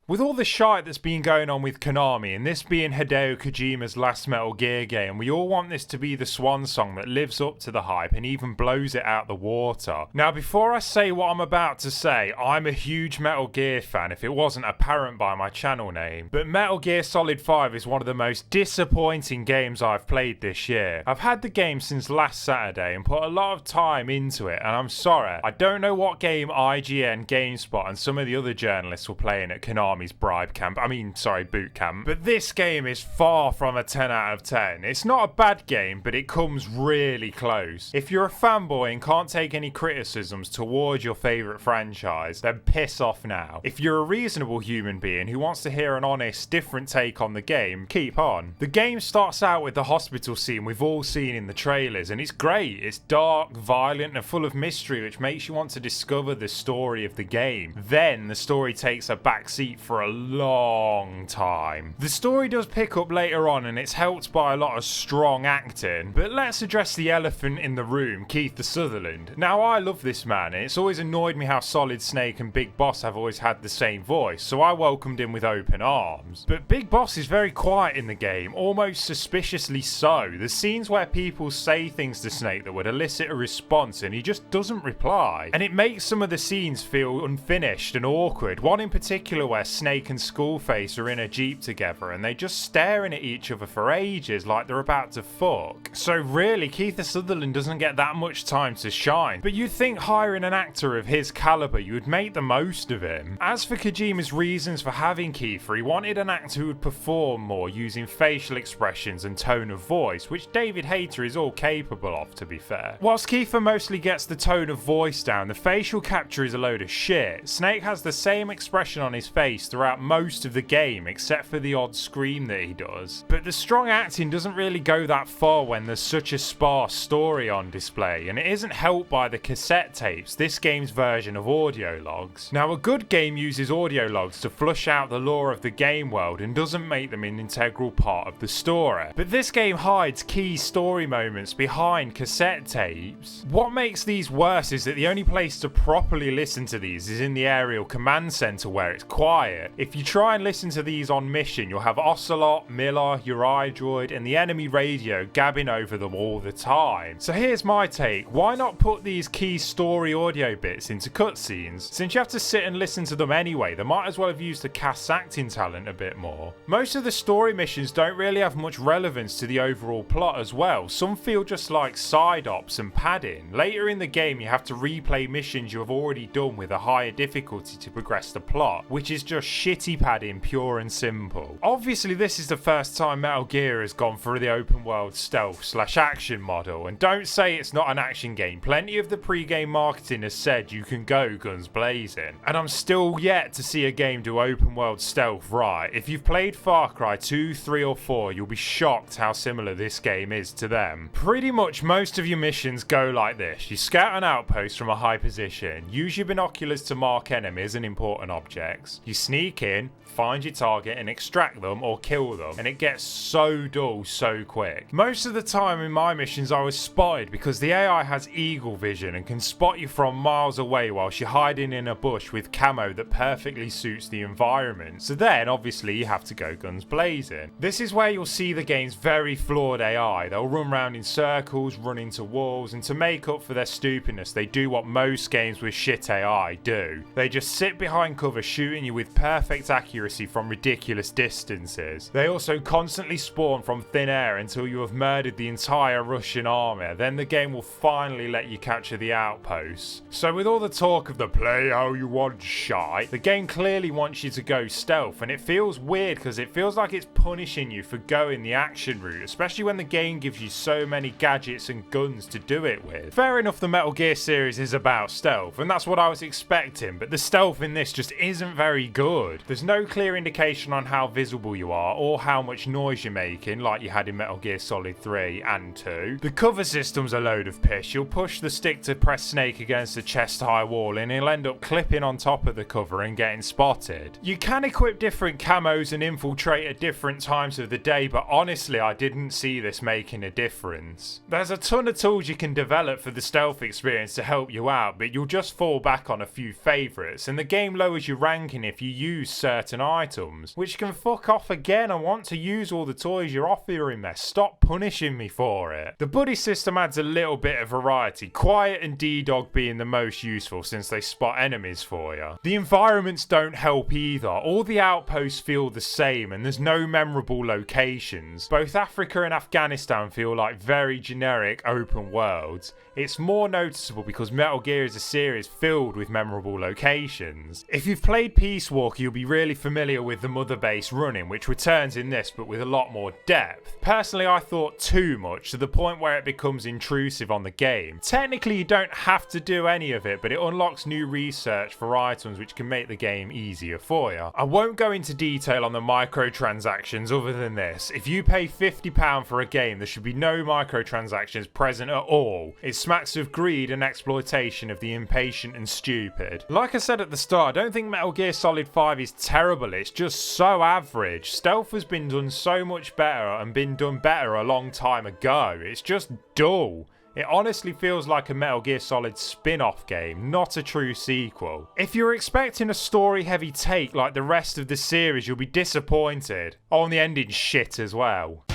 With all the shite that's been going on with Konami, and this being Hideo Kojima's last Metal Gear game, we all want this to be the swan song that lives up to the hype and even blows it out the water. Now, before I say what I'm about to say, I'm a huge Metal Gear fan, if it wasn't apparent by my channel name. But Metal Gear Solid 5 is one of the most disappointing games I've played this year. I've had the game since last Saturday and put a lot of time into it, and I'm sorry, I don't know what game IGN, GameSpot and some of the other journalists were playing at Konami's boot camp, but this game is far from a 10 out of 10. It's not a bad game, but it comes really close. If you're a fanboy and can't take any criticisms towards your favourite franchise, then piss off now. If you're a reasonable human being who wants to hear an honest, different take on the game, keep on. The game starts out with the hospital scene we've all seen in the trailers, and it's great. It's dark, violent and full of mystery, which makes you want to discover the story of the game. Then the story takes a backseat for a long time. The story does pick up later on, and it's helped by a lot of strong acting, but let's address the elephant in the room, Keith Sutherland. Now, I love this man, and it's always annoyed me how Solid Snake and Big Boss have always had the same voice, so I welcomed him with open arms. But Big Boss is very quiet in the game, almost suspiciously so. There's scenes where people say things to Snake that would elicit a response, and he just doesn't reply. And it makes some of the scenes feel unfinished and awkward. One in particular where Snake and Skullface are in a jeep together and they just staring at each other for ages like they're about to fuck. So really, Keith Sutherland doesn't get that much time to shine, but you'd think hiring an actor of his caliber, you would make the most of him. As for Kojima's reasons for having Kiefer, he wanted an actor who would perform more using facial expressions and tone of voice, which David Hayter is all capable of, to be fair. Whilst Kiefer mostly gets the tone of voice down, the facial capture is a load of shit. Snake has the same expression on his face throughout most of the game, except for the odd scream that he does. But the strong acting doesn't really go that far when there's such a sparse story on display, and it isn't helped by the cassette tapes, this game's version of audio logs. Now, a good game uses audio logs to flush out the lore of the game world and doesn't make them an integral part of the story. But this game hides key story moments behind cassette tapes. What makes these worse is that the only place to properly listen to these is in the aerial command center where it's quiet. If you try and listen to these on mission, you'll have Ocelot, Miller, your iDroid and the enemy radio gabbing over them all the time. So here's my take, why not put these key story audio bits into cutscenes? Since you have to sit and listen to them anyway, they might as well have used the cast's acting talent a bit more. Most of the story missions don't really have much relevance to the overall plot as well, some feel just like side ops and padding. Later in the game you have to replay missions you have already done with a higher difficulty to progress the plot, which is just shitty padding, pure and simple. Obviously this is the first time Metal Gear has gone for the open world stealth / action model, and don't say it's not an action game, plenty of the pre-game marketing has said you can go guns blazing, and I'm still yet to see a game do open world stealth right. If you've played Far Cry 2, 3 or 4, you'll be shocked how similar this game is to them. Pretty much most of your missions go like this. You scout an outpost from a high position, use your binoculars to mark enemies and important objects, you sneak in, find your target and extract them or kill them, and it gets so dull so quick. Most of the time in my missions I was spotted because the AI has eagle vision and can spot you from miles away whilst you're hiding in a bush with camo that perfectly suits the environment. So then obviously you have to go guns blazing. This is where you'll see the game's very flawed AI. They'll run around in circles, run into walls, and to make up for their stupidness they do what most games with shit AI do. They just sit behind cover shooting you with perfect accuracy from ridiculous distances. They also constantly spawn from thin air until you have murdered the entire Russian army. Then the game will finally let you capture the outposts. So with all the talk of the play how you want shite, the game clearly wants you to go stealth, and it feels weird because it feels like it's punishing you for going the action route, especially when the game gives you so many gadgets and guns to do it with. Fair enough, the Metal Gear series is about stealth, and that's what I was expecting, but the stealth in this just isn't very good. There's no clear indication on how visible you are or how much noise you're making like you had in Metal Gear Solid 3 and 2. The cover system's a load of piss. You'll push the stick to press Snake against a chest high wall and he'll end up clipping on top of the cover and getting spotted. You can equip different camos and infiltrate at different times of the day, but honestly I didn't see this making a difference. There's a ton of tools you can develop for the stealth experience to help you out, but you'll just fall back on a few favourites, and the game lowers your ranking if you use certain items, which can fuck off again. I want to use all the toys you're offering me. Stop punishing me for it. The buddy system adds a little bit of variety, Quiet and D-Dog being the most useful since they spot enemies for you. The environments don't help either. All the outposts feel the same and there's no memorable locations. Both Africa and Afghanistan feel like very generic open worlds. It's more noticeable because Metal Gear is a series filled with memorable locations. If you've played Peace Walker, you'll be really familiar with the mother base running, which returns in this but with a lot more depth. Personally, I thought too much, to the point where it becomes intrusive on the game. Technically, you don't have to do any of it, but it unlocks new research for items which can make the game easier for you. I won't go into detail on the microtransactions other than this. If you pay £50 for a game, there should be no microtransactions present at all. It smacks of greed and exploitation of the impatient and stupid. Like I said at the start, I don't think Metal Gear Solid 5 is terrible, it's just so average. Stealth has been done so much better and been done better a long time ago. It's just dull. It honestly feels like a Metal Gear Solid spin-off game, not a true sequel. If you're expecting a story-heavy take like the rest of the series, you'll be disappointed. Oh, and the ending's shit as well.